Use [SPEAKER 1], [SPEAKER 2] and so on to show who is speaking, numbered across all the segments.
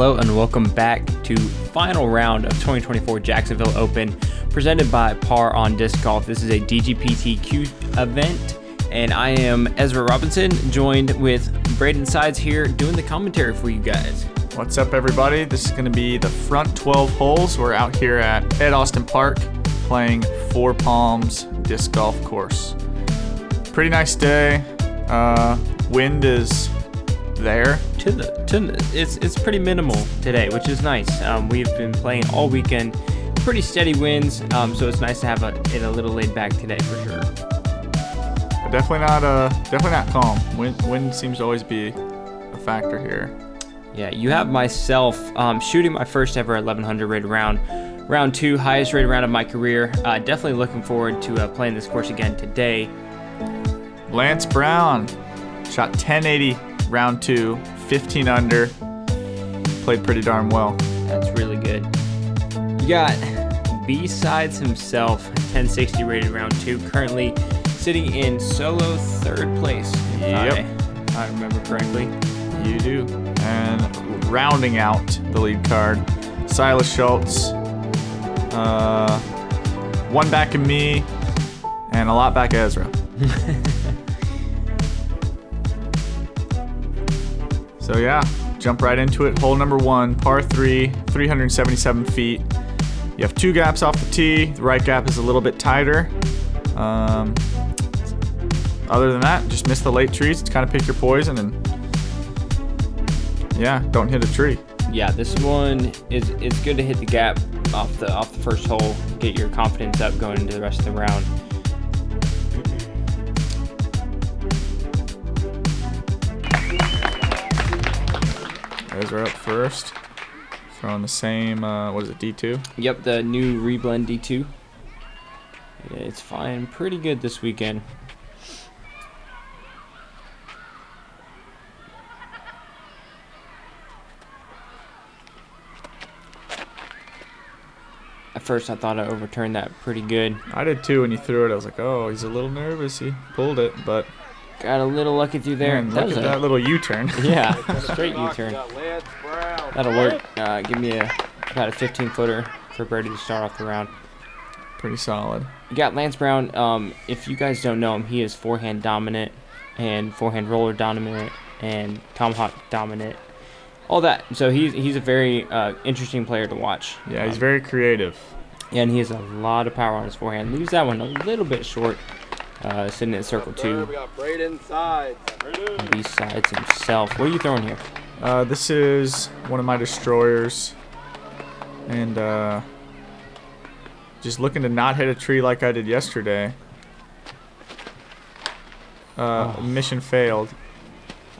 [SPEAKER 1] Hello and welcome back to final round of 2024 Jacksonville Open presented by Par on Disc Golf. This is a DGPT event and I am Ezra Robinson joined with Braeden Sides here doing the commentary for you guys.
[SPEAKER 2] What's up everybody? This is going to be the front 12 holes. We're out here at Ed Austin Park playing Four Palms Disc Golf Course. Pretty nice day. Wind is there.
[SPEAKER 1] It's pretty minimal today, which is nice. We've been playing all weekend, pretty steady winds, so it's nice to have it a little laid back today for sure.
[SPEAKER 2] But definitely not calm. Wind seems to always be a factor here.
[SPEAKER 1] Yeah, you have myself shooting my first ever 1100 rated round 2, highest rated round of my career. Definitely looking forward to playing this course again today.
[SPEAKER 2] Lance Brown shot 1080 round 2, 15 under. Played pretty darn well.
[SPEAKER 1] That's really good. You got B-Sides himself, 1060 rated round 2, currently sitting in solo third place. If I remember correctly.
[SPEAKER 2] You do. And rounding out the lead card, Silas Schultz, one back of me, and a lot back of Ezra. So yeah, jump right into it. Hole number 1, par 3, 377 feet. You have 2 gaps off the tee. The right gap is a little bit tighter. Other than that, just miss the late trees to kind of pick your poison and yeah, don't hit a tree.
[SPEAKER 1] Yeah, this one it's good to hit the gap off the first hole, get your confidence up going into the rest of the round.
[SPEAKER 2] Ezra up first, throwing the same, what is it, D2?
[SPEAKER 1] Yep, the new Reblend D2. It's flying pretty good this weekend. At first I thought I overturned that pretty good.
[SPEAKER 2] I did too when you threw it. I was like, oh, he's a little nervous. He pulled it, but
[SPEAKER 1] got a little lucky through there.
[SPEAKER 2] Man, look at that little U-turn.
[SPEAKER 1] Yeah, straight U-turn. That'll work. Give me about a 15-footer for Brady to start off the round.
[SPEAKER 2] Pretty solid.
[SPEAKER 1] You got Lance Brown. If you guys don't know him, he is forehand dominant and forehand roller dominant and tomahawk dominant. All that. So he's a very interesting player to watch.
[SPEAKER 2] Yeah, he's very creative.
[SPEAKER 1] Yeah, and he has a lot of power on his forehand. Leaves that one a little bit short. Sitting at circle 2.
[SPEAKER 3] We got Braeden Sides.
[SPEAKER 1] B-Sides himself. What are you throwing here?
[SPEAKER 2] This is one of my destroyers. And just looking to not hit a tree like I did yesterday. Mission failed.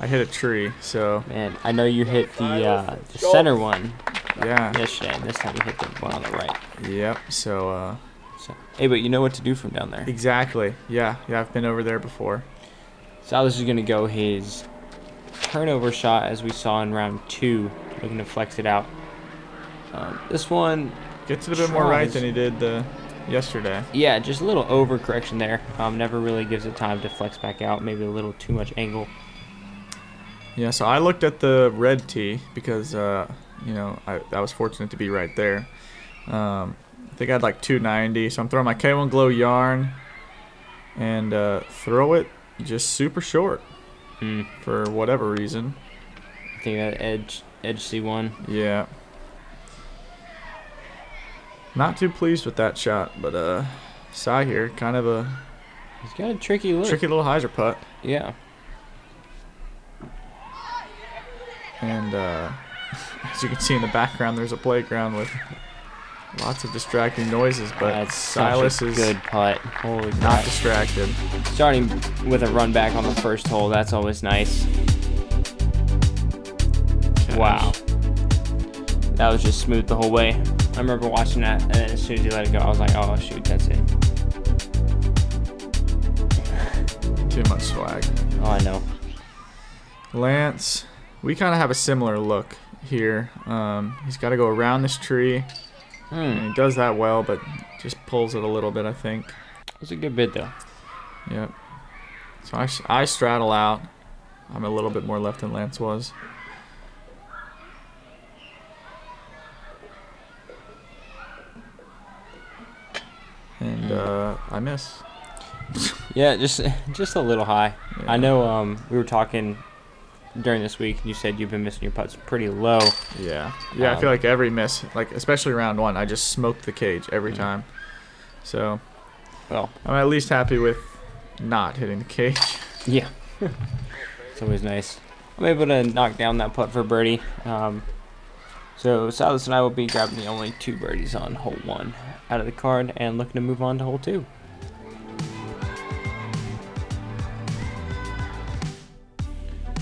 [SPEAKER 2] I hit a tree, so.
[SPEAKER 1] Man, I know you hit the center one yesterday, and this time you hit the one on the right.
[SPEAKER 2] Yep, so
[SPEAKER 1] hey, but you know what to do from down there.
[SPEAKER 2] Exactly. Yeah, I've been over there before.
[SPEAKER 1] Silas is going to go his turnover shot as we saw in round 2, looking to flex it out. This one
[SPEAKER 2] gets it a bit more right than he did yesterday.
[SPEAKER 1] Yeah, just a little overcorrection there. Never really gives it time to flex back out. Maybe a little too much angle.
[SPEAKER 2] Yeah, so I looked at the red tee because, I was fortunate to be right there. I think I had like 290, so I'm throwing my K1 Glow yarn and throw it just super short for whatever reason.
[SPEAKER 1] I think that edge C1.
[SPEAKER 2] Yeah. Not too pleased with that shot, but Cy here, kind of
[SPEAKER 1] he's got a tricky look.
[SPEAKER 2] Tricky little hyzer putt.
[SPEAKER 1] Yeah.
[SPEAKER 2] And as you can see in the background, there's a playground with lots of distracting noises, but
[SPEAKER 1] that's
[SPEAKER 2] Silas is
[SPEAKER 1] good putt. Holy crap.
[SPEAKER 2] Not distracted.
[SPEAKER 1] Starting with a run back on the first hole, that's always nice.
[SPEAKER 2] Okay.
[SPEAKER 1] Wow. That was just smooth the whole way. I remember watching that, and then as soon as he let it go, I was like, oh, shoot, that's it.
[SPEAKER 2] Too much swag.
[SPEAKER 1] Oh, I know.
[SPEAKER 2] Lance, we kind of have a similar look here. He's got to go around this tree. And he does that well, but just pulls it a little bit, I think.
[SPEAKER 1] It was a good bid, though.
[SPEAKER 2] Yep. So I straddle out. I'm a little bit more left than Lance was. and I miss.
[SPEAKER 1] Yeah, just a little high.
[SPEAKER 2] Yeah.
[SPEAKER 1] I know we were talking during this week, and you said you've been missing your putts pretty low.
[SPEAKER 2] Yeah. I feel like every miss, like especially round 1, I just smoked the cage every time. So,
[SPEAKER 1] well,
[SPEAKER 2] I'm at least happy with not hitting the cage.
[SPEAKER 1] Yeah. It's always nice. I'm able to knock down that putt for birdie. So Silas and I will be grabbing the only 2 birdies on hole 1 out of the card and looking to move on to hole 2.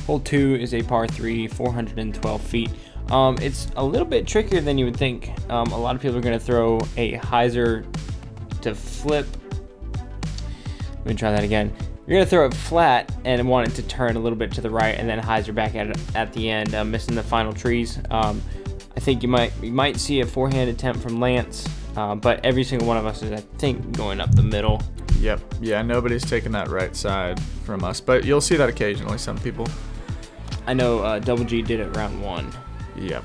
[SPEAKER 1] Hole 2 is a par 3, 412 feet. It's a little bit trickier than you would think. A lot of people are going to throw a hyzer to flip. Let me try that again. You're going to throw it flat and want it to turn a little bit to the right and then hyzer back at the end, missing the final trees. I think you might see a forehand attempt from Lance, but every single one of us is, I think, going up the middle.
[SPEAKER 2] Yep. Yeah, nobody's taking that right side from us, but you'll see that occasionally, some people.
[SPEAKER 1] I know Double G did it round 1.
[SPEAKER 2] Yep.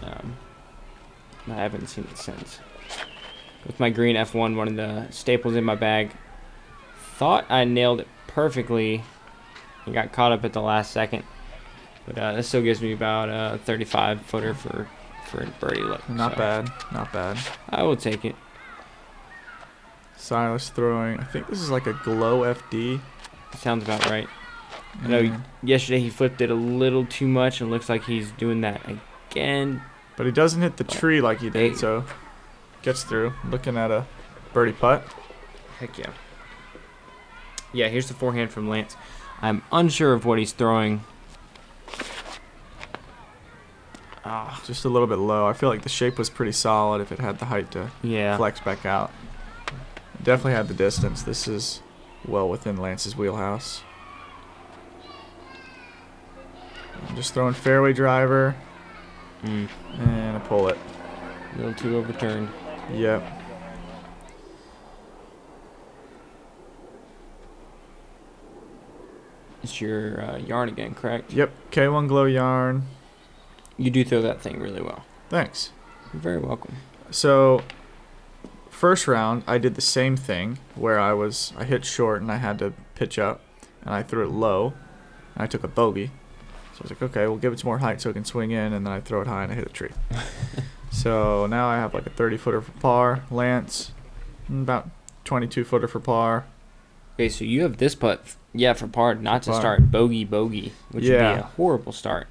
[SPEAKER 1] I haven't seen it since. With my green F1, one of the staples in my bag, thought I nailed it perfectly and got caught up at the last second. But this still gives me about a 35 footer for a birdie look.
[SPEAKER 2] Not bad.
[SPEAKER 1] I will take it.
[SPEAKER 2] Silas throwing, I think this is like a glow FD.
[SPEAKER 1] Sounds about right. I know yesterday he flipped it a little too much and looks like he's doing that again.
[SPEAKER 2] But he doesn't hit the tree like he did, so gets through. Looking at a birdie putt.
[SPEAKER 1] Heck yeah. Yeah, here's the forehand from Lance. I'm unsure of what he's throwing.
[SPEAKER 2] Just a little bit low. I feel like the shape was pretty solid if it had the height to flex back out. Definitely had the distance. This is well within Lance's wheelhouse. I'm just throwing fairway driver. And I pull it.
[SPEAKER 1] A little too overturned.
[SPEAKER 2] Yep.
[SPEAKER 1] It's your yarn again, correct?
[SPEAKER 2] Yep. K1 glow yarn.
[SPEAKER 1] You do throw that thing really well.
[SPEAKER 2] Thanks.
[SPEAKER 1] You're very welcome.
[SPEAKER 2] So, first round, I did the same thing where I hit short and I had to pitch up, and I threw it low, and I took a bogey. So I was like, okay, we'll give it some more height so it can swing in, and then I throw it high and I hit a tree. So now I have like a 30-footer for par. Lance, about 22-footer for par.
[SPEAKER 1] Okay, so you have this putt, for par, not to start bogey, which would be a horrible start.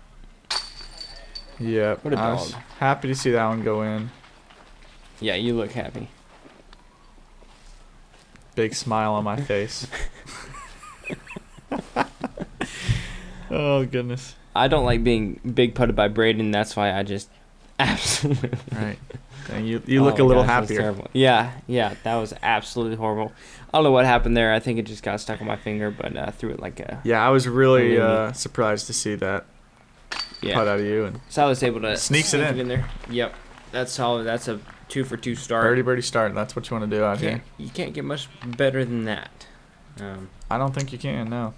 [SPEAKER 2] Yeah,
[SPEAKER 1] what a dog.
[SPEAKER 2] I was happy to see that one go in.
[SPEAKER 1] Yeah, you look happy.
[SPEAKER 2] Big smile on my face. Oh, goodness.
[SPEAKER 1] I don't like being big putted by Braeden. That's why I just absolutely...
[SPEAKER 2] Right. And you look a little happier.
[SPEAKER 1] Yeah, that was absolutely horrible. I don't know what happened there. I think it just got stuck on my finger, but I threw it like a...
[SPEAKER 2] Yeah, I was really surprised to see that putt out of you. And
[SPEAKER 1] Silas able to
[SPEAKER 2] sneak it
[SPEAKER 1] in there. Yep. That's solid. That's a 2-for-2 start.
[SPEAKER 2] Birdie start. That's what you want to do out here.
[SPEAKER 1] You can't get much better than that.
[SPEAKER 2] I don't think you can, no.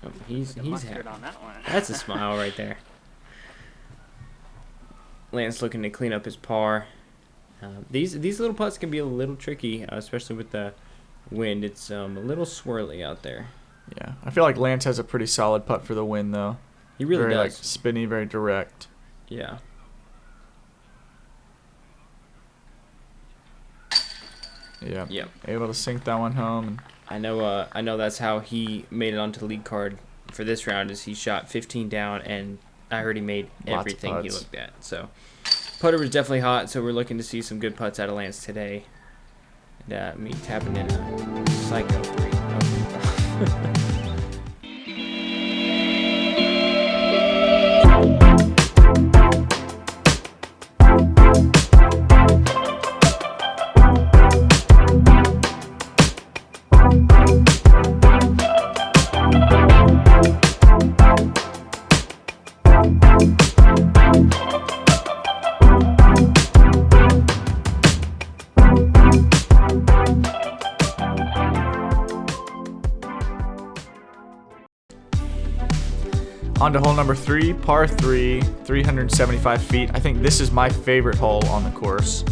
[SPEAKER 1] Oh, he's happy. On that one. That's a smile right there. Lance looking to clean up his par. These little putts can be a little tricky, especially with the wind. It's a little swirly out there.
[SPEAKER 2] Yeah, I feel like Lance has a pretty solid putt for the win, though.
[SPEAKER 1] He really
[SPEAKER 2] very,
[SPEAKER 1] does.
[SPEAKER 2] Like, spinny, very direct.
[SPEAKER 1] Yeah.
[SPEAKER 2] Yeah.
[SPEAKER 1] Yep.
[SPEAKER 2] Able to sink that one home. And
[SPEAKER 1] I know that's how he made it onto the lead card for this round. Is he shot 15 down, and I heard he made everything he looked at. So putter was definitely hot. So we're looking to see some good putts out of Lance today. And me tapping in a psycho 3.
[SPEAKER 2] On to hole number 3, par 3, 375 feet. I think this is my favorite hole on the course.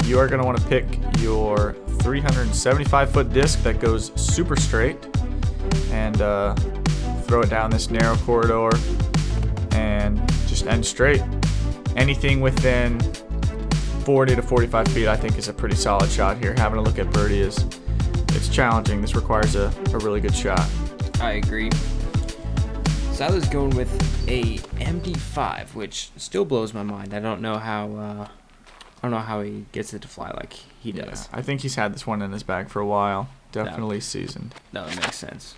[SPEAKER 2] You are going to want to pick your 375-foot disc that goes super straight, and throw it down this narrow corridor and just end straight. Anything within 40 to 45 feet I think is a pretty solid shot here. Having a look at birdie it's challenging. This requires a really good shot.
[SPEAKER 1] I agree. Silas going with a MD5, which still blows my mind. I don't know how he gets it to fly like he does.
[SPEAKER 2] Yeah, I think he's had this one in his bag for a while. Definitely seasoned.
[SPEAKER 1] That would make sense.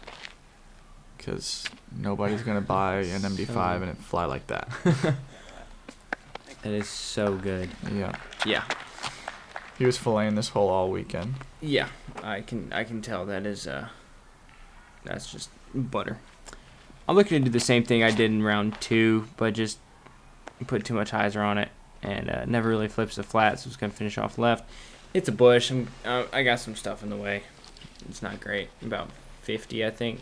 [SPEAKER 2] Because nobody's going to buy an MD5 and it fly like that.
[SPEAKER 1] That is so good.
[SPEAKER 2] Yeah.
[SPEAKER 1] Yeah.
[SPEAKER 2] He was filleting this hole all weekend.
[SPEAKER 1] Yeah, I can tell that is that's just butter. I'm looking to do the same thing I did in round 2, but just put too much hyzer on it and never really flips the flat, so it's gonna finish off left. It's a bush. I got some stuff in the way. It's not great. About 50, I think.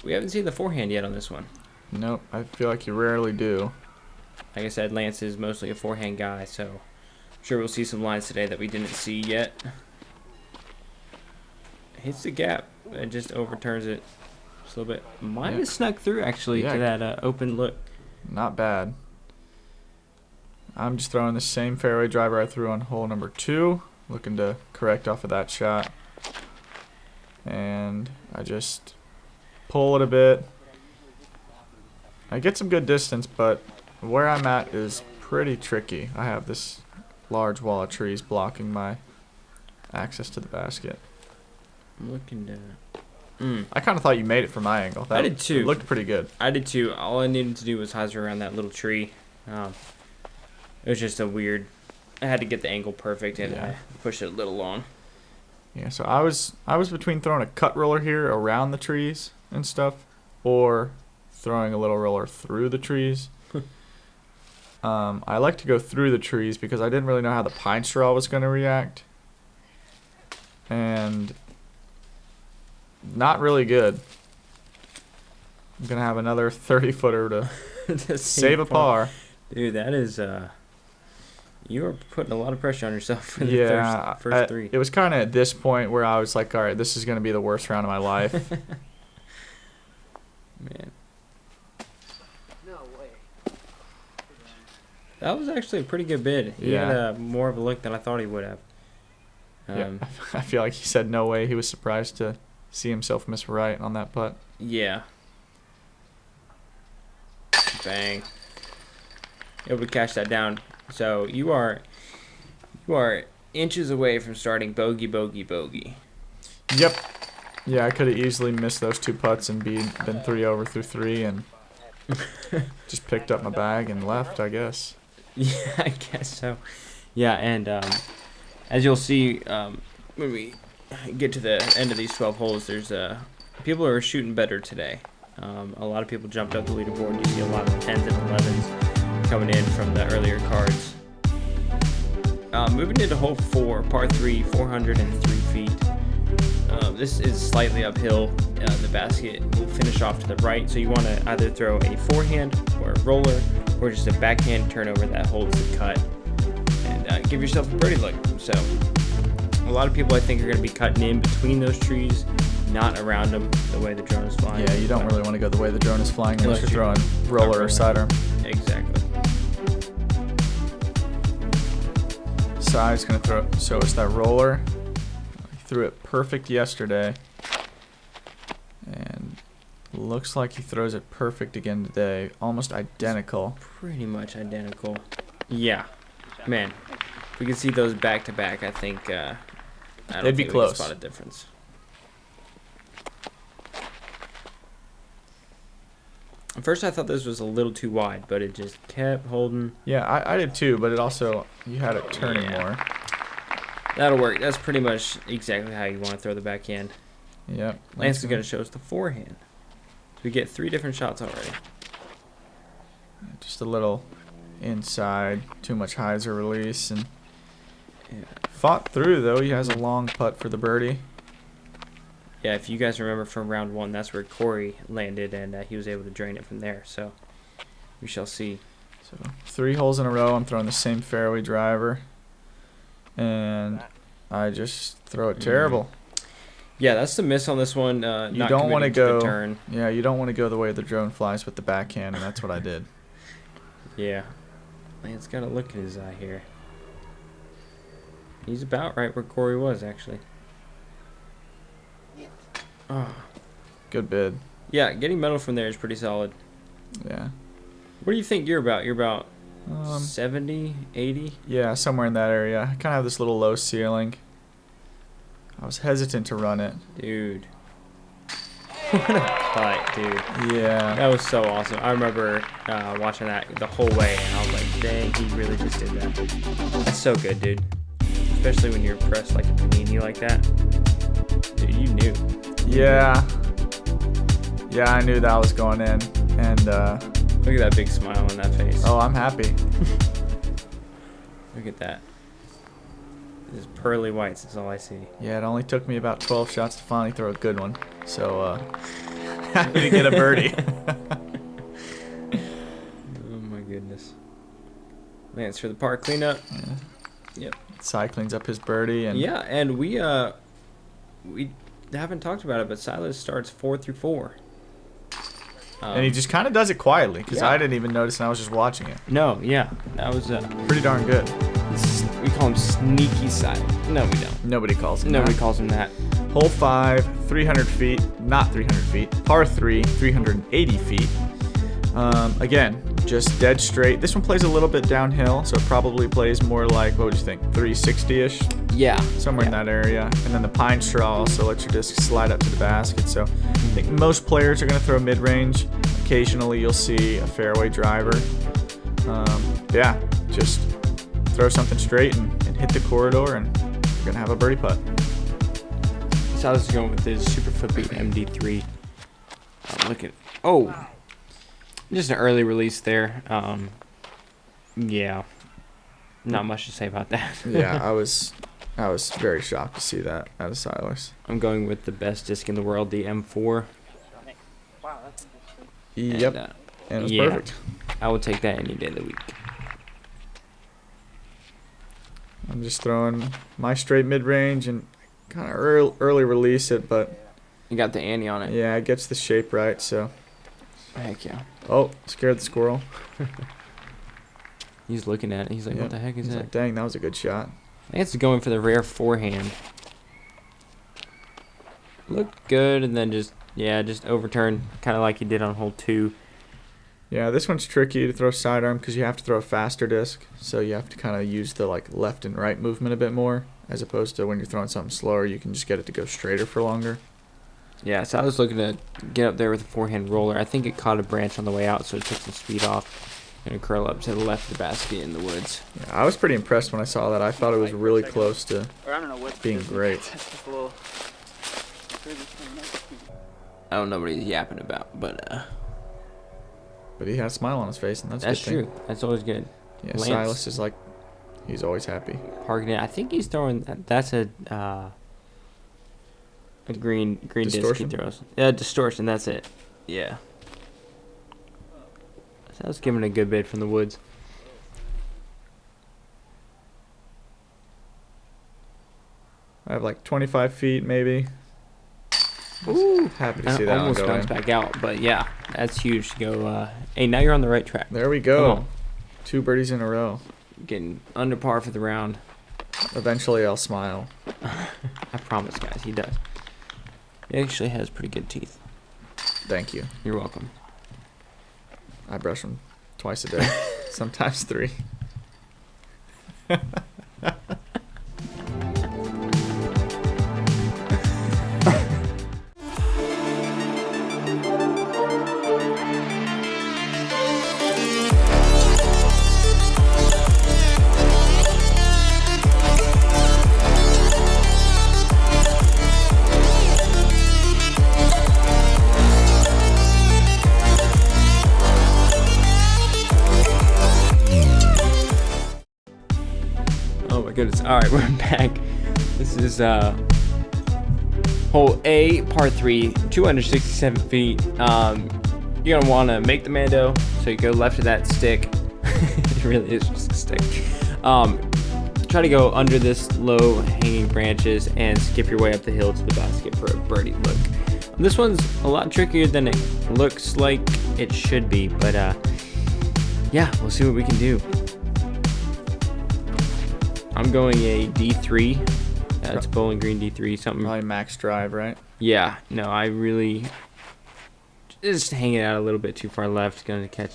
[SPEAKER 1] We haven't seen the forehand yet on this one.
[SPEAKER 2] Nope, I feel like you rarely do.
[SPEAKER 1] Like I said, Lance is mostly a forehand guy, so I'm sure we'll see some lines today that we didn't see yet. Hits the gap. It just overturns it just a little bit. Might have snuck through, actually, to that open look.
[SPEAKER 2] Not bad. I'm just throwing the same fairway driver I threw on hole number 2. Looking to correct off of that shot. And I just pull it a bit. I get some good distance, but where I'm at is pretty tricky. I have this large wall of trees blocking my access to the basket.
[SPEAKER 1] I'm looking to...
[SPEAKER 2] I kind of thought you made it from my angle.
[SPEAKER 1] I did too.
[SPEAKER 2] It looked pretty good.
[SPEAKER 1] I did too. All I needed to do was hyzer around that little tree. It was just a weird... I had to get the angle perfect, and I pushed it a little long.
[SPEAKER 2] Yeah, so I was between throwing a cut roller here around the trees and stuff, or throwing a little roller through the trees. I like to go through the trees because I didn't really know how the pine straw was going to react. And not really good. I'm going to have another 30-footer to save a par.
[SPEAKER 1] Dude, that is... you are putting a lot of pressure on yourself for the first 3.
[SPEAKER 2] It was kind of at this point where I was like, all right, this is going to be the worst round of my life.
[SPEAKER 1] Man. That was actually a pretty good bid. He had more of a look than I thought he would have.
[SPEAKER 2] I feel like he said no way. He was surprised to see himself miss right on that putt.
[SPEAKER 1] Yeah. Bang. Able to cash that down. So you are inches away from starting bogey, bogey, bogey.
[SPEAKER 2] Yep. Yeah, I could have easily missed those 2 putts and been 3 over through 3 and just picked up my bag and left, I guess.
[SPEAKER 1] Yeah, I guess so. Yeah, and as you'll see when we get to the end of these 12 holes, there's people are shooting better today. A lot of people jumped up the leaderboard. You see a lot of 10s and 11s coming in from the earlier cards. Moving into hole 4, par 3, 403 feet. This is slightly uphill. The basket will finish off to the right, so you want to either throw a forehand or a roller or just a backhand turnover that holds the cut and give yourself a birdie look. So a lot of people I think are going to be cutting in between those trees, not around them the way the drone is flying.
[SPEAKER 2] Yeah, you don't really want to go the way the drone is flying unless you're throwing roller or sidearm.
[SPEAKER 1] Exactly.
[SPEAKER 2] Side's going to show us that roller. He threw it perfect yesterday. And looks like he throws it perfect again today. Almost identical.
[SPEAKER 1] Pretty much identical. Yeah. Man, if we could see those back to back, I think
[SPEAKER 2] they'd be close.
[SPEAKER 1] We can spot a difference. At first I thought this was a little too wide, but it just kept holding.
[SPEAKER 2] Yeah, I did too, but it also, you had it turning more.
[SPEAKER 1] That'll work. That's pretty much exactly how you want to throw the backhand.
[SPEAKER 2] Yep.
[SPEAKER 1] Lance is going to show us the forehand. So we get 3 different shots already.
[SPEAKER 2] Just a little inside, too much hyzer release, and fought through though. He has a long putt for the birdie.
[SPEAKER 1] Yeah, if you guys remember from round 1, that's where Corey landed, and he was able to drain it from there. So we shall see.
[SPEAKER 2] So 3 holes in a row, I'm throwing the same fairway driver. and I just throw it terrible.
[SPEAKER 1] Yeah, that's the miss on this one.
[SPEAKER 2] You don't want to go.
[SPEAKER 1] Turn.
[SPEAKER 2] Yeah, you don't want to go the way the drone flies with the backhand, and that's what I did.
[SPEAKER 1] Yeah, man's got a look in his eye here. He's about right where Corey was, actually. Oh.
[SPEAKER 2] Good bid.
[SPEAKER 1] Yeah, getting metal from there is pretty solid.
[SPEAKER 2] Yeah.
[SPEAKER 1] What do you think you're about? You're about 70, 80?
[SPEAKER 2] Yeah, somewhere in that area. I kind of have this little low ceiling. I was hesitant to run it.
[SPEAKER 1] Dude. What a putt, dude.
[SPEAKER 2] Yeah.
[SPEAKER 1] That was so awesome. I remember watching that the whole way, and I was like, dang, he really just did that. That's so good, dude. Especially when you're pressed like a panini like that. Dude, you knew.
[SPEAKER 2] Yeah. Yeah, I knew that was going in. And
[SPEAKER 1] look at that big smile on that face.
[SPEAKER 2] Oh, I'm happy.
[SPEAKER 1] Look at that. This pearly whites is all I see.
[SPEAKER 2] Yeah, it only took me about 12 shots to finally throw a good one. So, happy to get a birdie.
[SPEAKER 1] Oh my goodness. Lance for the par cleanup.
[SPEAKER 2] Yeah.
[SPEAKER 1] Yep.
[SPEAKER 2] Cy cleans up his birdie. And
[SPEAKER 1] yeah, and we haven't talked about it, but Silas starts 4 through 4.
[SPEAKER 2] And he just kind of does it quietly, because
[SPEAKER 1] yeah.
[SPEAKER 2] I didn't even notice, and I was just watching it.
[SPEAKER 1] No, yeah. That was
[SPEAKER 2] pretty darn good.
[SPEAKER 1] We call him Sneaky Silas. No, we don't.
[SPEAKER 2] Nobody calls him
[SPEAKER 1] Nobody
[SPEAKER 2] that.
[SPEAKER 1] calls him that.
[SPEAKER 2] Hole 5, 300 feet. Not 300 feet. Par 3, 380 feet. Again, just dead straight. This one plays a little bit downhill, so it probably plays more like, what would you think, 360-ish?
[SPEAKER 1] Yeah.
[SPEAKER 2] Somewhere in that area. And then the pine straw also lets your disc slide up to the basket. So I think most players are going to throw mid-range. Occasionally you'll see a fairway driver. Yeah, just throw something straight and hit the corridor, and you're going to have a birdie putt.
[SPEAKER 1] Silas is going with his Super Flippy MD3. Look at, oh, just an early release there. Yeah, not much to say about that.
[SPEAKER 2] Yeah, I was very shocked to see that out of Silas.
[SPEAKER 1] I'm going with the best disc in the world, the M4.
[SPEAKER 2] Wow, that's interesting. Yep, and it was perfect.
[SPEAKER 1] I would take that any day of the week.
[SPEAKER 2] I'm just throwing my straight mid-range and kind of early release it, but
[SPEAKER 1] you got the ante on it.
[SPEAKER 2] Yeah, it gets the shape right, so.
[SPEAKER 1] Heck yeah.
[SPEAKER 2] Oh, scared the squirrel.
[SPEAKER 1] He's looking at it. He's like, what the heck is that?
[SPEAKER 2] He's like, dang, that was a good shot.
[SPEAKER 1] I think it's going for the rare forehand. Looked good, and then just overturn, kind of like he did on hole 2.
[SPEAKER 2] Yeah, this one's tricky to throw sidearm because you have to throw a faster disc, so you have to kind of use the left and right movement a bit more, as opposed to when you're throwing something slower, you can just get it to go straighter for longer.
[SPEAKER 1] Yeah, so I was looking to get up there with a forehand roller. I think it caught a branch on the way out, so it took some speed off. Going to curl up to the left of the basket in the woods.
[SPEAKER 2] Yeah, I was pretty impressed when I saw that. I thought it was really close to being great.
[SPEAKER 1] I don't know what he's yapping about, but
[SPEAKER 2] he had a smile on his face, and that's a good thing.
[SPEAKER 1] True. That's always good.
[SPEAKER 2] Yeah, Lance, Silas is like, he's always happy.
[SPEAKER 1] Parking it. I think he's throwing. That's a green disc he throws. Yeah, distortion. That's it. Yeah. So I was giving a good bid from the woods.
[SPEAKER 2] I have like 25 feet maybe.
[SPEAKER 1] Ooh,
[SPEAKER 2] happy to see that
[SPEAKER 1] almost
[SPEAKER 2] one go in.
[SPEAKER 1] Bounced back out, but yeah, that's huge to go. Hey, now you're on the right track.
[SPEAKER 2] There we go. 2 birdies in a row.
[SPEAKER 1] Getting under par for the round.
[SPEAKER 2] Eventually I'll smile.
[SPEAKER 1] I promise, guys, he does. He actually has pretty good teeth.
[SPEAKER 2] Thank you.
[SPEAKER 1] You're welcome.
[SPEAKER 2] I brush them twice a day, sometimes 3.
[SPEAKER 1] Goodness. All right, we're back. This is hole A, par 3, 267 feet. You're gonna want to make the mando, so you go left of that stick. It really is just a stick. try to go under this low hanging branches and skip your way up the hill to the basket for a birdie look. This one's a lot trickier than it looks like it should be, but yeah, we'll see what we can do. I'm going a D3. It's Bowling Green D3, something.
[SPEAKER 2] Probably max drive, right?
[SPEAKER 1] Yeah, no, I really just hanging out a little bit too far left. Going to catch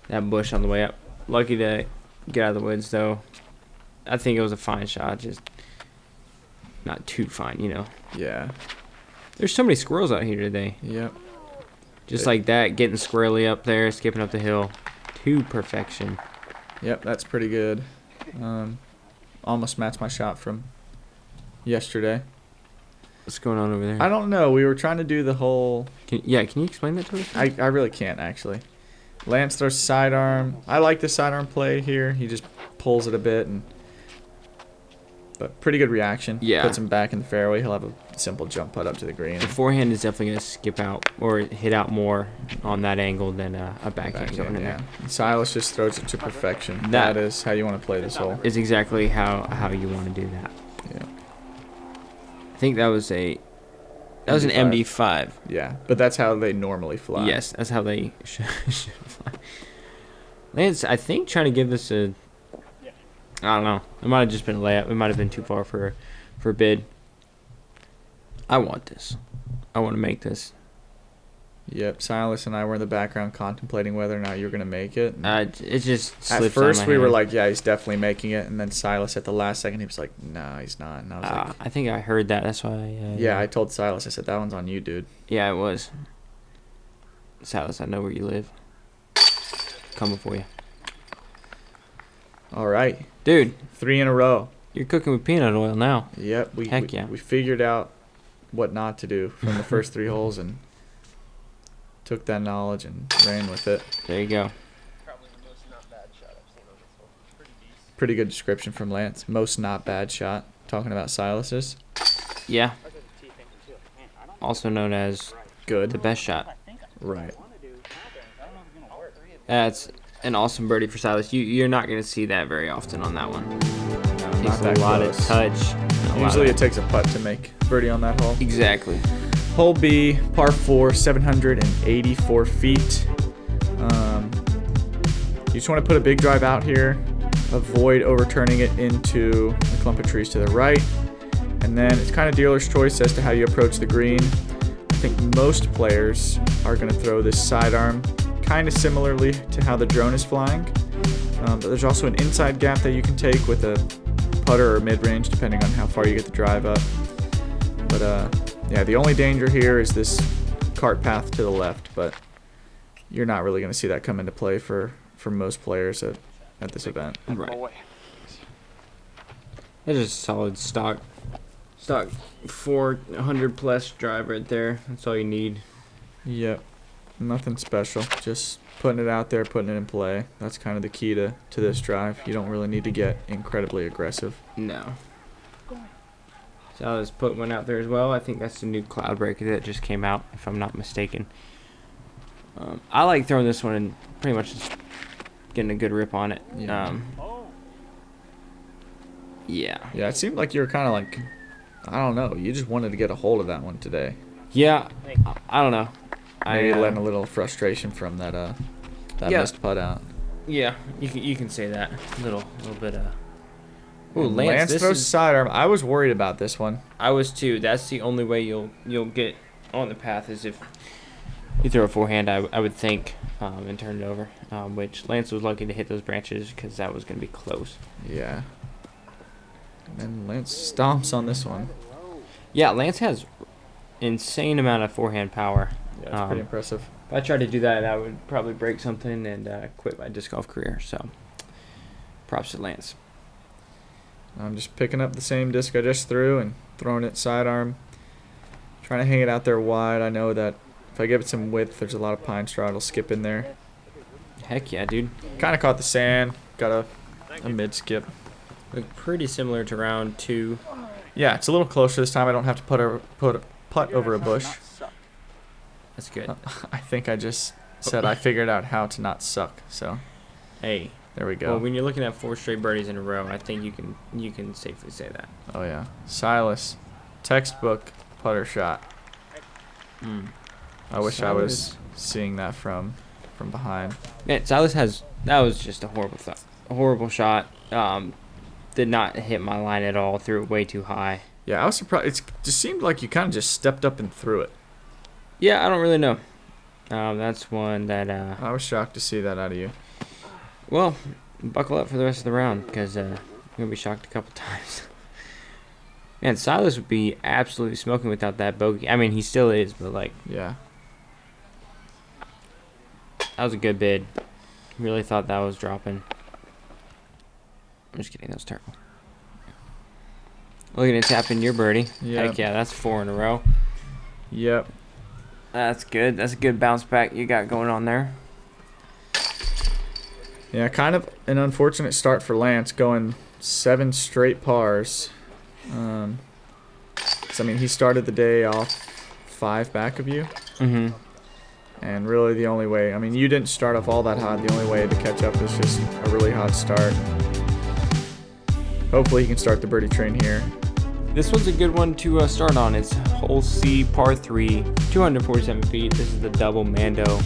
[SPEAKER 1] that bush on the way up. Lucky to get out of the woods, though. I think it was a fine shot, just not too fine, you know.
[SPEAKER 2] Yeah.
[SPEAKER 1] There's so many squirrels out here today.
[SPEAKER 2] Yep.
[SPEAKER 1] Just like that, getting squirrely up there, skipping up the hill to perfection.
[SPEAKER 2] Yep, that's pretty good. Almost matched my shot from yesterday.
[SPEAKER 1] What's going on over there?
[SPEAKER 2] I don't know. We were trying to do the whole...
[SPEAKER 1] Can you explain that to us?
[SPEAKER 2] I really can't, actually. Lance throws sidearm. I like the sidearm play here. He just pulls it a bit, but pretty good reaction.
[SPEAKER 1] Yeah.
[SPEAKER 2] Puts him back in the fairway. He'll have a simple jump putt up to the green.
[SPEAKER 1] The forehand is definitely going to skip out or hit out more on that angle than a backhand going in there.
[SPEAKER 2] Silas just throws it to perfection.
[SPEAKER 1] That
[SPEAKER 2] that is how you want to play this hole.
[SPEAKER 1] Is exactly how you want to do that.
[SPEAKER 2] Yeah.
[SPEAKER 1] I think that was an MD5.
[SPEAKER 2] Yeah, but that's how they normally fly.
[SPEAKER 1] Yes, that's how they should fly. Lance, I think trying to give this a... I don't know. It might have just been a layup. It might have been too far for a bid. I want this. I want to make this.
[SPEAKER 2] Yep, Silas and I were in the background contemplating whether or not you were going to make it.
[SPEAKER 1] It just slipped
[SPEAKER 2] at
[SPEAKER 1] out
[SPEAKER 2] first
[SPEAKER 1] of my
[SPEAKER 2] we were
[SPEAKER 1] hand.
[SPEAKER 2] like, yeah, he's definitely making it. And then Silas at the last second, he was like, no, he's not. And I was like...
[SPEAKER 1] I think I heard that. That's why...
[SPEAKER 2] yeah, I told Silas, I said, that one's on you, dude.
[SPEAKER 1] Yeah, it was. Silas, I know where you live. Coming for you.
[SPEAKER 2] All right.
[SPEAKER 1] Dude.
[SPEAKER 2] 3 in a row.
[SPEAKER 1] You're cooking with peanut oil now.
[SPEAKER 2] Yep.
[SPEAKER 1] Heck yeah.
[SPEAKER 2] We figured out what not to do from the first 3 holes and took that knowledge and ran with it.
[SPEAKER 1] There you go.
[SPEAKER 3] Probably the most not bad shot I've seen on this hole. Pretty decent.
[SPEAKER 2] Pretty good description from Lance. Most not bad shot. Talking about Silas's.
[SPEAKER 1] Yeah. Also known as
[SPEAKER 2] Good.
[SPEAKER 1] the best shot.
[SPEAKER 2] Right.
[SPEAKER 1] That's an awesome birdie for Silas. You're not going to see that very often on that one.
[SPEAKER 2] Not
[SPEAKER 1] Takes a
[SPEAKER 2] that
[SPEAKER 1] lot
[SPEAKER 2] close.
[SPEAKER 1] of touch.
[SPEAKER 2] Usually it takes a putt to make birdie on that hole.
[SPEAKER 1] Exactly.
[SPEAKER 2] Hole B, par 4, 784 feet. You just want to put a big drive out here. Avoid overturning it into a clump of trees to the right. And then it's kind of dealer's choice as to how you approach the green. I think most players are going to throw this sidearm kind of similarly to how the drone is flying. But there's also an inside gap that you can take with a putter or mid-range, depending on how far you get the drive up. But yeah, the only danger here is this cart path to the left, but you're not really going to see that come into play for most players at this event.
[SPEAKER 1] Right. That's just solid stock 400 plus drive right there. That's all you need.
[SPEAKER 2] Yep. Nothing special. Just putting it out there, putting it in play. That's kind of the key to this drive. You don't really need to get incredibly aggressive.
[SPEAKER 1] No. So I'll just put one out there as well. I think that's the new cloud breaker that just came out, if I'm not mistaken. I like throwing this one and pretty much just getting a good rip on it.
[SPEAKER 2] Yeah.
[SPEAKER 1] Yeah.
[SPEAKER 2] Yeah, it seemed like you were kind of like, I don't know, you just wanted to get a hold of that one today.
[SPEAKER 1] Yeah. I don't know.
[SPEAKER 2] Maybe letting a little frustration from that
[SPEAKER 1] Yeah.
[SPEAKER 2] missed putt out.
[SPEAKER 1] Yeah, you can say that. A little bit of... Ooh,
[SPEAKER 2] And
[SPEAKER 1] Lance, this
[SPEAKER 2] throws
[SPEAKER 1] is...
[SPEAKER 2] sidearm. I was worried about this one.
[SPEAKER 1] I was too. That's the only way you'll get on the path is if you throw a forehand, I would think, and turn it over. Which Lance was lucky to hit those branches because that was going to be close.
[SPEAKER 2] Yeah. And Lance stomps on this one.
[SPEAKER 1] Yeah, Lance has insane amount of forehand power.
[SPEAKER 2] Yeah, it's pretty impressive.
[SPEAKER 1] If I tried to do that, I would probably break something and quit my disc golf career. So, props to Lance.
[SPEAKER 2] I'm just picking up the same disc I just threw and throwing it sidearm. Trying to hang it out there wide. I know that if I give it some width, there's a lot of pine straw. It'll skip in there.
[SPEAKER 1] Heck yeah, dude.
[SPEAKER 2] Kind of caught the sand. Got a mid skip.
[SPEAKER 1] Look pretty similar to round 2.
[SPEAKER 2] Yeah, it's a little closer this time. I don't have to put a putt over a bush.
[SPEAKER 1] That's good.
[SPEAKER 2] I think I just said I figured out how to not suck. So
[SPEAKER 1] Hey,
[SPEAKER 2] There we go.
[SPEAKER 1] Well, when you're looking at 4 straight birdies in a row, I think you can safely say that.
[SPEAKER 2] Oh yeah, Silas, textbook putter shot. I wish I was seeing that from behind.
[SPEAKER 1] Man, that was just a horrible shot. Did not hit my line at all. Threw it way too high.
[SPEAKER 2] Yeah, I was surprised. It just seemed like you kind of just stepped up and threw it.
[SPEAKER 1] Yeah, I don't really know. That's one that.
[SPEAKER 2] I was shocked to see that out of you.
[SPEAKER 1] Well, buckle up for the rest of the round because you're gonna be shocked a couple times. Man, Silas would be absolutely smoking without that bogey. I mean, he still is, but like.
[SPEAKER 2] Yeah.
[SPEAKER 1] That was a good bid. Really thought that was dropping. I'm just kidding. That was terrible. Looking to tap in your birdie.
[SPEAKER 2] Yep.
[SPEAKER 1] Heck yeah, that's 4 in a row.
[SPEAKER 2] Yep.
[SPEAKER 1] That's good. That's a good bounce back you got going on there.
[SPEAKER 2] Yeah, kind of an unfortunate start for Lance, going 7 straight pars. 'Cause, I mean, he started the day off 5 back of you.
[SPEAKER 1] Mm-hmm.
[SPEAKER 2] And really the only way, I mean, you didn't start off all that hot. The only way to catch up is just a really hot start. Hopefully he can start the birdie train here.
[SPEAKER 1] This one's a good one to start on. It's hole C, par 3, 247 feet. This is the double Mando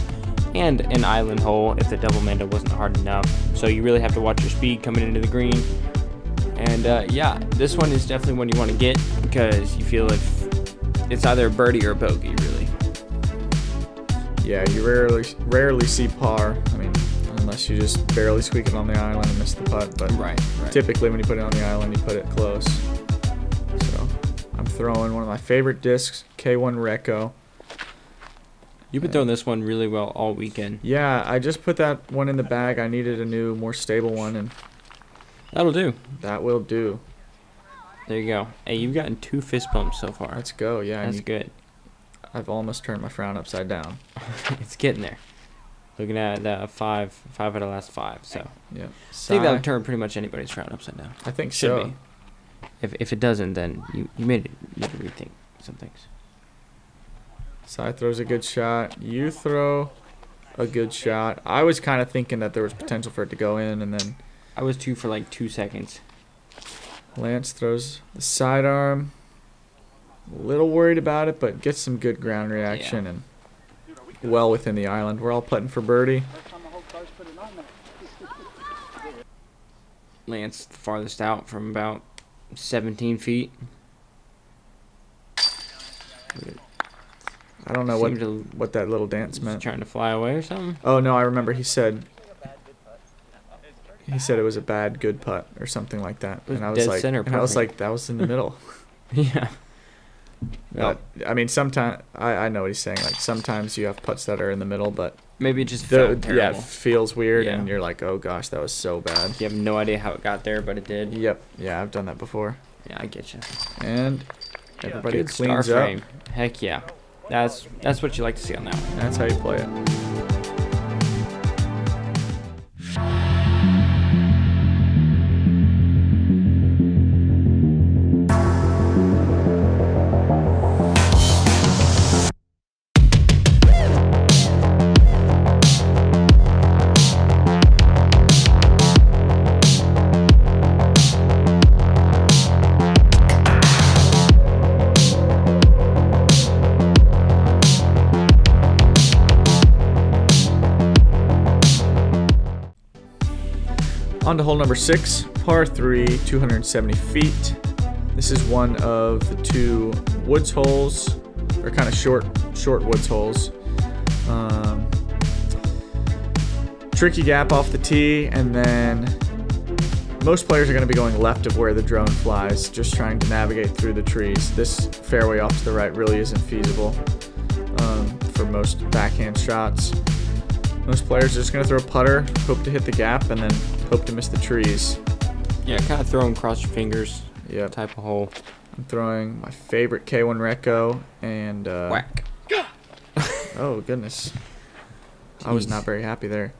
[SPEAKER 1] and an island hole if the double Mando wasn't hard enough. So you really have to watch your speed coming into the green. And yeah, this one is definitely one you want to get because you feel if it's either a birdie or a bogey, really.
[SPEAKER 2] Yeah, you rarely see par. I mean, unless you just barely squeak it on the island and miss the putt. But
[SPEAKER 1] Right.
[SPEAKER 2] typically when you put it on the island, you put it close. So I'm throwing one of my favorite discs, K1 Reko.
[SPEAKER 1] You've been throwing this one really well all weekend.
[SPEAKER 2] Yeah, I just put that one in the bag. I needed a new, more stable one, and
[SPEAKER 1] That'll do.
[SPEAKER 2] that will do.
[SPEAKER 1] There you go. Hey, you've gotten 2 fist bumps so far.
[SPEAKER 2] Let's go. Yeah,
[SPEAKER 1] That's good.
[SPEAKER 2] I've almost turned my frown upside down.
[SPEAKER 1] It's getting there. Looking at 5 out of the last 5. So
[SPEAKER 2] Yeah.
[SPEAKER 1] I think that would turn pretty much anybody's frown upside down.
[SPEAKER 2] I think
[SPEAKER 1] Should
[SPEAKER 2] so.
[SPEAKER 1] be. If it doesn't, then you need to rethink some things.
[SPEAKER 2] Sai throws a good shot. You throw a good shot. I was kind of thinking that there was potential for it to go in, and then
[SPEAKER 1] I was 2 for like 2 seconds.
[SPEAKER 2] Lance throws the sidearm. A little worried about it, but gets some good ground reaction and well within the island. We're all putting for birdie.
[SPEAKER 1] Lance the farthest out from about 17 feet.
[SPEAKER 2] I don't know
[SPEAKER 1] Seemed to
[SPEAKER 2] what that little dance
[SPEAKER 1] just
[SPEAKER 2] meant.
[SPEAKER 1] trying to fly away or something.
[SPEAKER 2] Oh no, I remember he said it was a bad good putt or something like that.
[SPEAKER 1] It was
[SPEAKER 2] And I was
[SPEAKER 1] dead
[SPEAKER 2] like,
[SPEAKER 1] center,
[SPEAKER 2] and I was
[SPEAKER 1] perfect.
[SPEAKER 2] like, that was in the middle.
[SPEAKER 1] Yeah.
[SPEAKER 2] But I mean, sometimes I know what he's saying. Like sometimes you have putts that are in the middle, but
[SPEAKER 1] Maybe it just felt
[SPEAKER 2] it
[SPEAKER 1] terrible.
[SPEAKER 2] feels weird,
[SPEAKER 1] Yeah.
[SPEAKER 2] and you're like, oh gosh, that was so bad.
[SPEAKER 1] You have no idea how it got there, but it did.
[SPEAKER 2] Yep. Yeah, I've done that before.
[SPEAKER 1] Yeah, I get you.
[SPEAKER 2] And everybody
[SPEAKER 1] Good star
[SPEAKER 2] cleans up.
[SPEAKER 1] frame. Heck yeah. That's what you like to see on that one.
[SPEAKER 2] That's how you play it. On to hole number 6, par 3, 270 feet. This is one of the 2 woods holes, or kind of short woods holes. Tricky gap off the tee, and then most players are going to be going left of where the drone flies, just trying to navigate through the trees. This fairway off to the right really isn't feasible for most backhand shots. Most players are just going to throw a putter, hope to hit the gap, and then hope to miss the trees.
[SPEAKER 1] Yeah, kind of throw them cross your fingers
[SPEAKER 2] Yep.
[SPEAKER 1] type of hole.
[SPEAKER 2] I'm throwing my favorite K1 Reko and
[SPEAKER 1] Whack.
[SPEAKER 2] oh goodness, I was
[SPEAKER 1] Jeez.
[SPEAKER 2] not very happy there.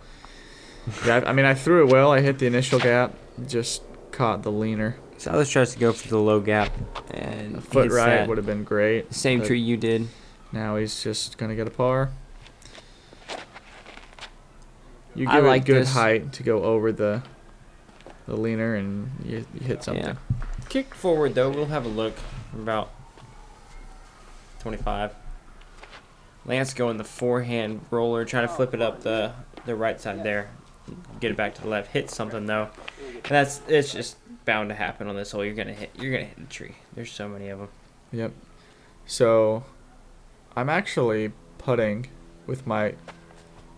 [SPEAKER 2] Yeah, I mean I threw it well. I hit the initial gap, just caught the leaner.
[SPEAKER 1] Silas tries to go for the low gap and
[SPEAKER 2] A foot
[SPEAKER 1] hits
[SPEAKER 2] right
[SPEAKER 1] that
[SPEAKER 2] would have been great.
[SPEAKER 1] same
[SPEAKER 2] but
[SPEAKER 1] tree you did.
[SPEAKER 2] Now he's just gonna get a par. You
[SPEAKER 1] I
[SPEAKER 2] give
[SPEAKER 1] like
[SPEAKER 2] it good
[SPEAKER 1] this.
[SPEAKER 2] height to go over the leaner, and you hit something.
[SPEAKER 1] Yeah. Kick forward though. We'll have a look. About 25. Lance going the forehand roller, trying to flip it up the right side there. Get it back to the left. Hit something though. And it's just bound to happen on this hole. You're gonna hit the tree. There's so many of them.
[SPEAKER 2] Yep. So, I'm actually putting with my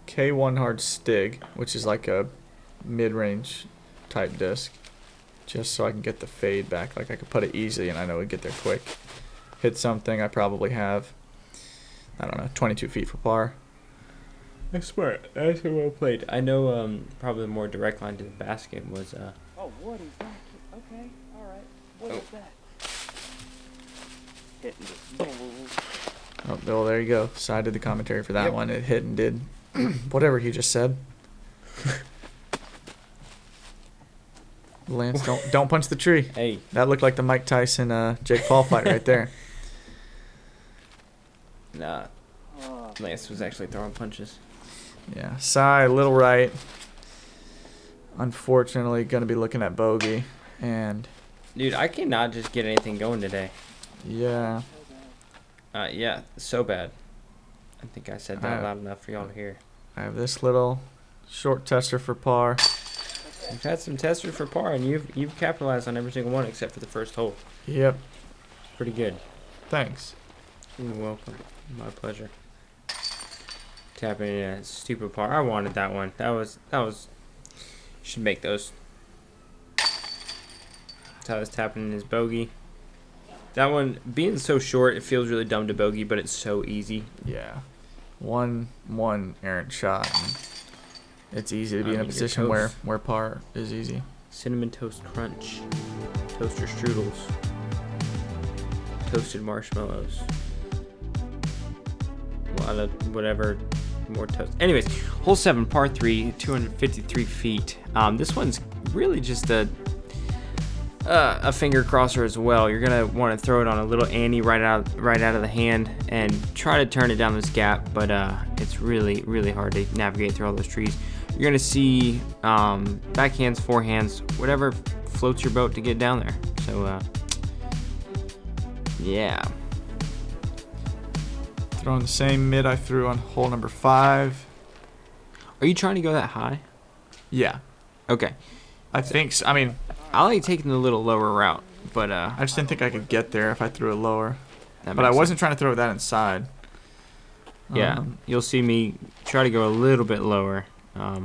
[SPEAKER 2] K1 hard Stig, which is like a mid-range type disc, just so I can get the fade back. Like I could put it easily and I know it'd get there quick. Hit something. I probably have, I don't know, 22 feet for par.
[SPEAKER 1] That's smart. That's well played. I know probably the more direct line to the basket was
[SPEAKER 3] Oh, what is that? Okay, alright. What is that? Hitting the ball.
[SPEAKER 2] Oh, well, there you go. So I did the commentary for that
[SPEAKER 1] Yep.
[SPEAKER 2] one. It hit and did whatever he just said. Lance, don't punch the tree.
[SPEAKER 1] hey.
[SPEAKER 2] That looked like the Mike Tyson Jake Paul fight right there.
[SPEAKER 1] Nah. Lance was actually throwing punches.
[SPEAKER 2] Yeah, side, little right. Unfortunately, gonna be looking at bogey, and
[SPEAKER 1] Dude, I cannot just get anything going today.
[SPEAKER 2] yeah,
[SPEAKER 1] Yeah, so bad. I think I said that loud enough for y'all to hear.
[SPEAKER 2] I have this little short tester for par.
[SPEAKER 1] You've had some testers for par, and you've capitalized on every single one except for the first hole.
[SPEAKER 2] Yep,
[SPEAKER 1] Pretty good.
[SPEAKER 2] thanks.
[SPEAKER 1] You're welcome. My pleasure. Tapping in a stupid par. I wanted that one. That was. Should make those. Silas tapping in his bogey. That one being so short, it feels really dumb to bogey, but it's so easy.
[SPEAKER 2] Yeah, one errant shot. And it's easy to be in a
[SPEAKER 1] You're
[SPEAKER 2] position
[SPEAKER 1] toast.
[SPEAKER 2] where par is easy.
[SPEAKER 1] Cinnamon toast crunch, toaster strudels, toasted marshmallows. A lot of whatever more toast. Anyways, hole 7, par 3, 253 feet. This one's really just a finger crosser as well. You're gonna want to throw it on a little ante right out of the hand and try to turn it down this gap, but it's really hard to navigate through all those trees. You're gonna see backhands, forehands, whatever floats your boat to get down there. So yeah.
[SPEAKER 2] Throwing the same mid I threw on hole number 5.
[SPEAKER 1] Are you trying to go that high?
[SPEAKER 2] Yeah,
[SPEAKER 1] Okay.
[SPEAKER 2] I think so. I mean,
[SPEAKER 1] I like taking the little lower route, but
[SPEAKER 2] I just didn't think I could get there if I threw it lower.
[SPEAKER 1] that
[SPEAKER 2] But I
[SPEAKER 1] makes
[SPEAKER 2] wasn't trying to throw that inside.
[SPEAKER 1] Yeah, you'll see me try to go a little bit lower. I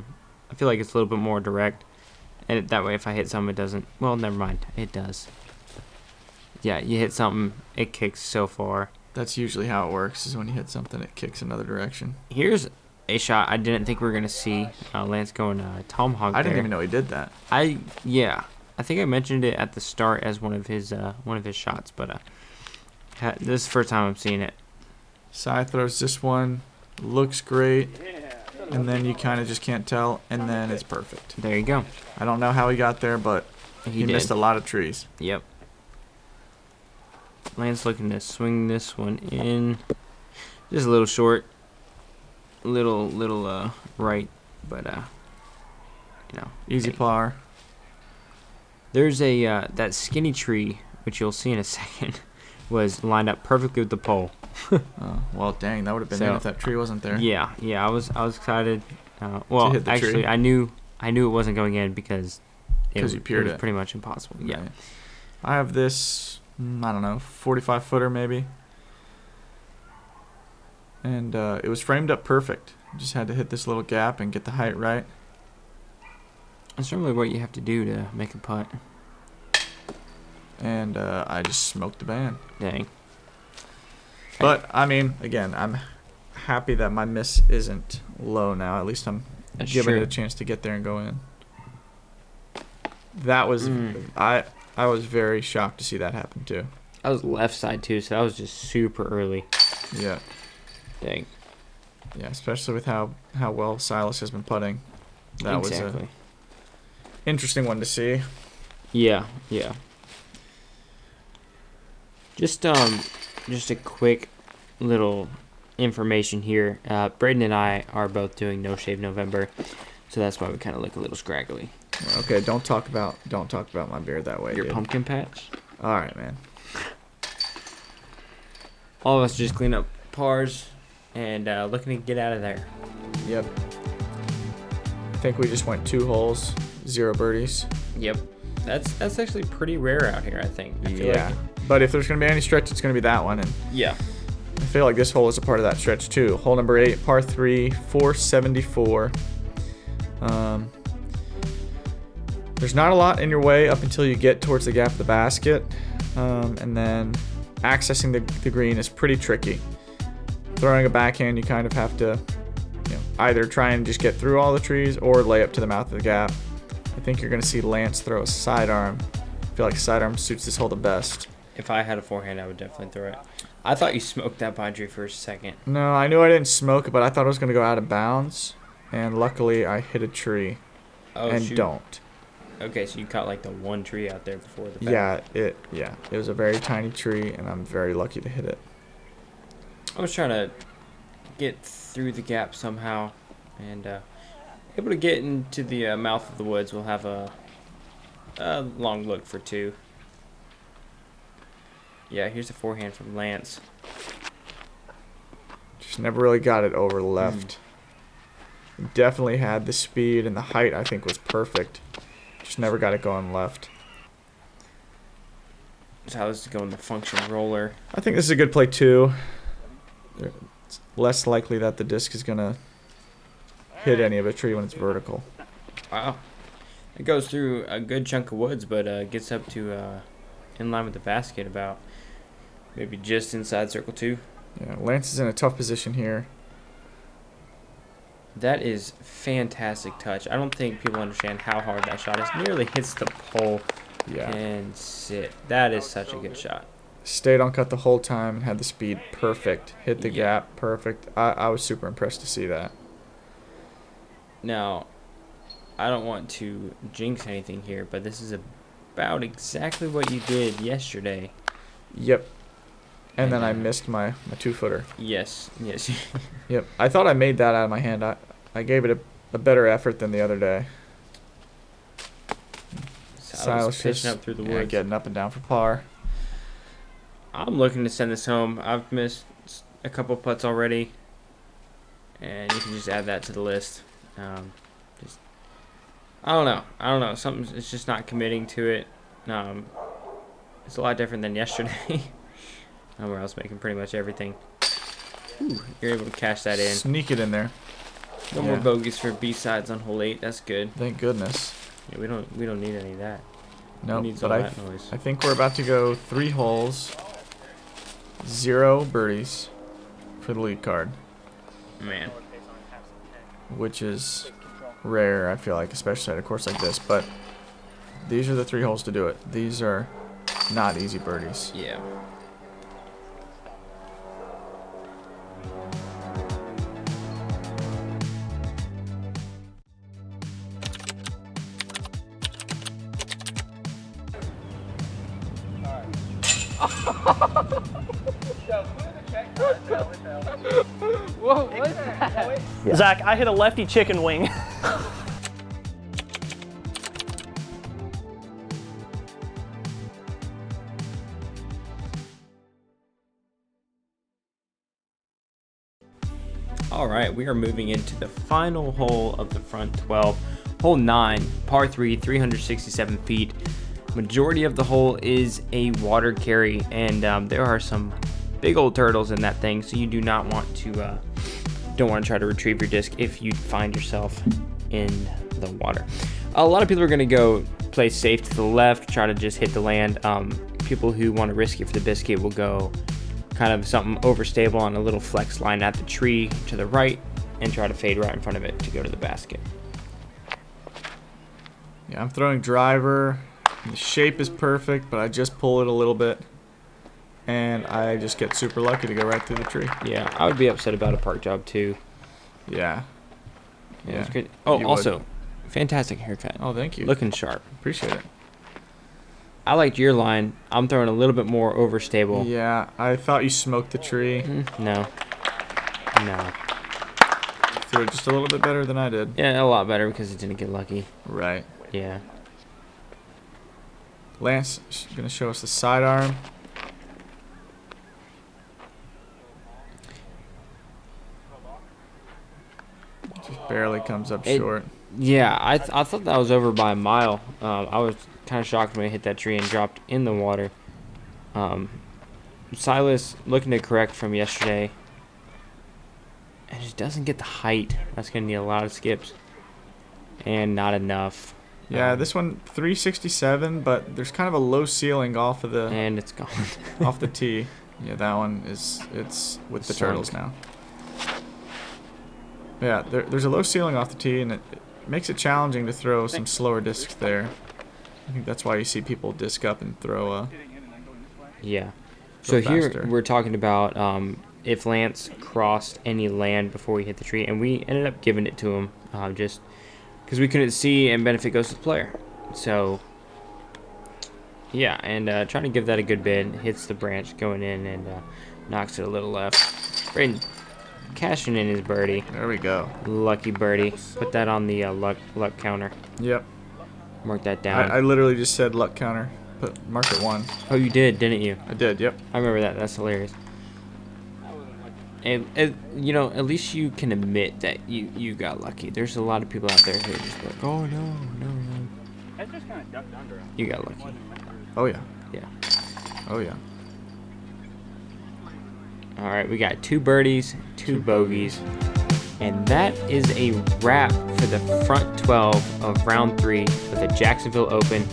[SPEAKER 1] feel like it's a little bit more direct, and that way if I hit something, it doesn't. Well, never mind, it does. Yeah, you hit something, it kicks so far.
[SPEAKER 2] That's usually how it works, is when you hit something, it kicks another direction.
[SPEAKER 1] Here's a shot I didn't think we were gonna see. Lance going tomahawk.
[SPEAKER 2] I didn't
[SPEAKER 1] there.
[SPEAKER 2] even know he did that.
[SPEAKER 1] I think I mentioned it at the start as one of his shots, but this is the first time I'm seeing it.
[SPEAKER 2] Sai throws this one, looks great, and then you kind of just can't tell, and then it's perfect.
[SPEAKER 1] There you go.
[SPEAKER 2] I don't know how he got there, but he
[SPEAKER 1] did.
[SPEAKER 2] missed a lot of trees.
[SPEAKER 1] Yep. Lance looking to swing this one in. Just a little short. Little right, but
[SPEAKER 2] Easy par.
[SPEAKER 1] There's a that skinny tree, which you'll see in a second, was lined up perfectly with the pole.
[SPEAKER 2] Oh, well, dang, that would have been
[SPEAKER 1] So,
[SPEAKER 2] in if that tree wasn't there.
[SPEAKER 1] Yeah, I was excited. Well,
[SPEAKER 2] hit the
[SPEAKER 1] actually,
[SPEAKER 2] tree.
[SPEAKER 1] I knew it wasn't going in because it
[SPEAKER 2] 'Cause you peered
[SPEAKER 1] was
[SPEAKER 2] it.
[SPEAKER 1] pretty much impossible. Yeah.
[SPEAKER 2] Right. I have this, I don't know, 45 footer maybe. And it was framed up perfect. Just had to hit this little gap and get the height right.
[SPEAKER 1] That's normally what you have to do to make a putt.
[SPEAKER 2] And I just smoked the band.
[SPEAKER 1] Dang.
[SPEAKER 2] But, I mean, again, I'm happy that my miss isn't low now. At least I'm
[SPEAKER 1] That's
[SPEAKER 2] giving
[SPEAKER 1] true.
[SPEAKER 2] it a chance to get there and go in. That was,
[SPEAKER 1] Mm.
[SPEAKER 2] I was very shocked to see that happen too.
[SPEAKER 1] I was left side too, so that was just super early.
[SPEAKER 2] Yeah.
[SPEAKER 1] Dang.
[SPEAKER 2] Yeah, especially with how well Silas has been putting. That was
[SPEAKER 1] exactly.
[SPEAKER 2] a interesting one to see.
[SPEAKER 1] Yeah. Just a quick little information here. Braeden and I are both doing No Shave November. So that's why we kind of look a little scraggly.
[SPEAKER 2] Okay, don't talk about my beard that way.
[SPEAKER 1] Your
[SPEAKER 2] dude.
[SPEAKER 1] pumpkin patch.
[SPEAKER 2] All right, man.
[SPEAKER 1] All of us just clean up pars and looking to get out of there.
[SPEAKER 2] Yep. I think we just went 2 holes, 0 birdies.
[SPEAKER 1] Yep. That's actually pretty rare out here, I think. I feel
[SPEAKER 2] Yeah. But if there's gonna be any stretch, it's gonna be that one. And
[SPEAKER 1] yeah.
[SPEAKER 2] I feel like this hole is a part of that stretch too. Hole number 8, par 3, 474. There's not a lot in your way up until you get towards the gap of the basket, and then accessing the green is pretty tricky. Throwing a backhand, you kind of have to, either try and just get through all the trees or lay up to the mouth of the gap. I think you're gonna see Lance throw a sidearm. I feel like sidearm suits this hole the best.
[SPEAKER 1] If I had a forehand, I would definitely throw it. I thought you smoked that Padre for a second.
[SPEAKER 2] No, I knew I didn't smoke it, but I thought it was gonna go out of bounds, and luckily I hit a tree and
[SPEAKER 1] shoot.
[SPEAKER 2] don't.
[SPEAKER 1] Okay, so you caught like the one tree out there before the back.
[SPEAKER 2] Yeah, it was a very tiny tree, and I'm very lucky to hit it.
[SPEAKER 1] I was trying to get through the gap somehow, and able to get into the mouth of the woods. We'll have a long look for 2. Yeah, here's a forehand from Lance.
[SPEAKER 2] Just never really got it over left. Definitely had the speed, and the height I think was perfect. Just never got it going left.
[SPEAKER 1] So how this is going the function roller.
[SPEAKER 2] I think this is a good play too. It's less likely that the disc is gonna hit any of a tree when it's vertical.
[SPEAKER 1] Wow. It goes through a good chunk of woods, but gets up to in line with the basket about maybe just inside circle 2.
[SPEAKER 2] Yeah, Lance is in a tough position here.
[SPEAKER 1] That is fantastic touch. I don't think people understand how hard that shot is. Nearly hits the pole and sit. That is such a good shot.
[SPEAKER 2] Stayed on cut the whole time and had the speed perfect. Hit the gap perfect. I was super impressed to see that.
[SPEAKER 1] Now, I don't want to jinx anything here, but this is about exactly what you did yesterday.
[SPEAKER 2] Yep. And then I missed my 2-footer.
[SPEAKER 1] Yes.
[SPEAKER 2] Yep. I thought I made that out of my hand. I gave it a better effort than the other day.
[SPEAKER 1] Silas pitching up through the woods.
[SPEAKER 2] Getting up and down for par.
[SPEAKER 1] I'm looking to send this home. I've missed a couple putts already, and you can just add that to the list. I don't know. It's just not committing to it. It's a lot different than yesterday. Where I was making pretty much everything. Ooh, you're able to cash that in.
[SPEAKER 2] Sneak it in there.
[SPEAKER 1] No more bogeys for B sides on hole 8. That's good.
[SPEAKER 2] Thank goodness.
[SPEAKER 1] Yeah, we don't need any of that.
[SPEAKER 2] No,
[SPEAKER 1] nope,
[SPEAKER 2] but I think we're about to go 3 holes, 0 birdies for the lead card.
[SPEAKER 1] Man.
[SPEAKER 2] Which is rare, I feel like, especially at a course like this. But these are the 3 holes to do it. These are not easy birdies.
[SPEAKER 1] Yeah.
[SPEAKER 4] Whoa, what is that? Zach, I hit a lefty chicken wing.
[SPEAKER 1] All right, we are moving into the final hole of the front 12. Hole 9, par 3, 367 feet. Majority of the hole is a water carry, and there are some big old turtles in that thing, so you do not want to try to retrieve your disc if you find yourself in the water. A lot of people are going to go play safe to the left, try to just hit the land. People who want to risk it for the biscuit will go kind of something overstable on a little flex line at the tree to the right and try to fade right in front of it to go to the basket.
[SPEAKER 2] Yeah, I'm throwing driver. The shape is perfect, but I just pull it a little bit, and I just get super lucky to go right through the tree.
[SPEAKER 1] Yeah, I would be upset about a park job too.
[SPEAKER 2] Yeah.
[SPEAKER 1] Yeah. It's great. Oh, also, fantastic haircut.
[SPEAKER 2] Oh, thank you.
[SPEAKER 1] Looking sharp.
[SPEAKER 2] Appreciate it.
[SPEAKER 1] I liked your line. I'm throwing a little bit more overstable.
[SPEAKER 2] Yeah, I thought you smoked the tree.
[SPEAKER 1] No.
[SPEAKER 2] threw it just a little bit better than I did.
[SPEAKER 1] Yeah, a lot better because it didn't get lucky.
[SPEAKER 2] Right.
[SPEAKER 1] Yeah.
[SPEAKER 2] Lance is going to show us the sidearm. Just barely comes up short.
[SPEAKER 1] Yeah, I thought that was over by a mile. I was kind of shocked when it hit that tree and dropped in the water. Silas looking to correct from yesterday. And just doesn't get the height. That's going to need a lot of skips. And not enough.
[SPEAKER 2] Yeah, this one 367, but there's kind of a low ceiling off of the
[SPEAKER 1] and it's gone
[SPEAKER 2] off the tee. Yeah, that one it's with the turtles now. Yeah, there's a low ceiling off the tee, and it makes it challenging to throw some slower discs there. I think that's why you see people disc up and throw
[SPEAKER 1] yeah. So here
[SPEAKER 2] faster.
[SPEAKER 1] we're talking about if Lance crossed any land before he hit the tree, and we ended up giving it to him just because we couldn't see, and benefit goes to the player. So yeah, and trying to give that a good bid. Hits the branch going in and knocks it a little left. Braeden cashing in his birdie.
[SPEAKER 2] There we go.
[SPEAKER 1] Lucky birdie. Put that on the luck counter.
[SPEAKER 2] Yep.
[SPEAKER 1] Mark that down.
[SPEAKER 2] I literally just said luck counter. Mark it 1.
[SPEAKER 1] Oh, you did, didn't you?
[SPEAKER 2] I did, yep.
[SPEAKER 1] I remember that. That's hilarious. And you know, at least you can admit that you got lucky. There's a lot of people out there who are just like, oh no.
[SPEAKER 4] That's just kind of ducked under him.
[SPEAKER 1] You got lucky.
[SPEAKER 2] Oh yeah.
[SPEAKER 1] Yeah.
[SPEAKER 2] Oh yeah.
[SPEAKER 1] All right, we got 2 birdies, 2 bogeys, and that is a wrap for the front 12 of round 3 of the Jacksonville Open.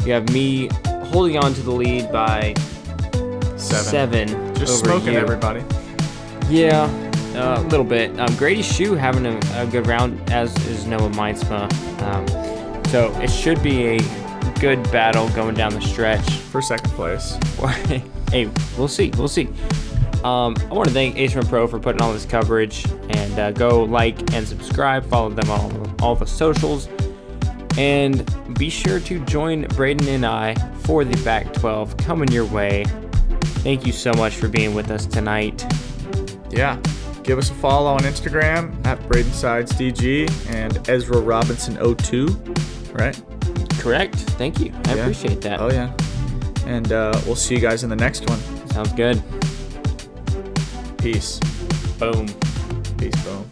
[SPEAKER 1] You have me holding on to the lead by 7
[SPEAKER 2] Just
[SPEAKER 1] over
[SPEAKER 2] smoking
[SPEAKER 1] you.
[SPEAKER 2] everybody.
[SPEAKER 1] Yeah, a little bit. Grady Shue having a good round, as is Noah Meinsma. So it should be a good battle going down the stretch.
[SPEAKER 2] For second place.
[SPEAKER 1] Hey, we'll see. I want to thank Ace Pro for putting all this coverage, and go like and subscribe. Follow them on all the socials, and be sure to join Braeden and I for the back 12 coming your way. Thank you so much for being with us tonight.
[SPEAKER 2] Yeah. Give us a follow on Instagram at Braeden Sides DG and Ezra Robinson 02, right?
[SPEAKER 1] Correct. Thank you. I appreciate that.
[SPEAKER 2] Oh yeah. And we'll see you guys in the next one.
[SPEAKER 1] Sounds good.
[SPEAKER 2] Peace.
[SPEAKER 1] Boom.
[SPEAKER 2] Peace, boom.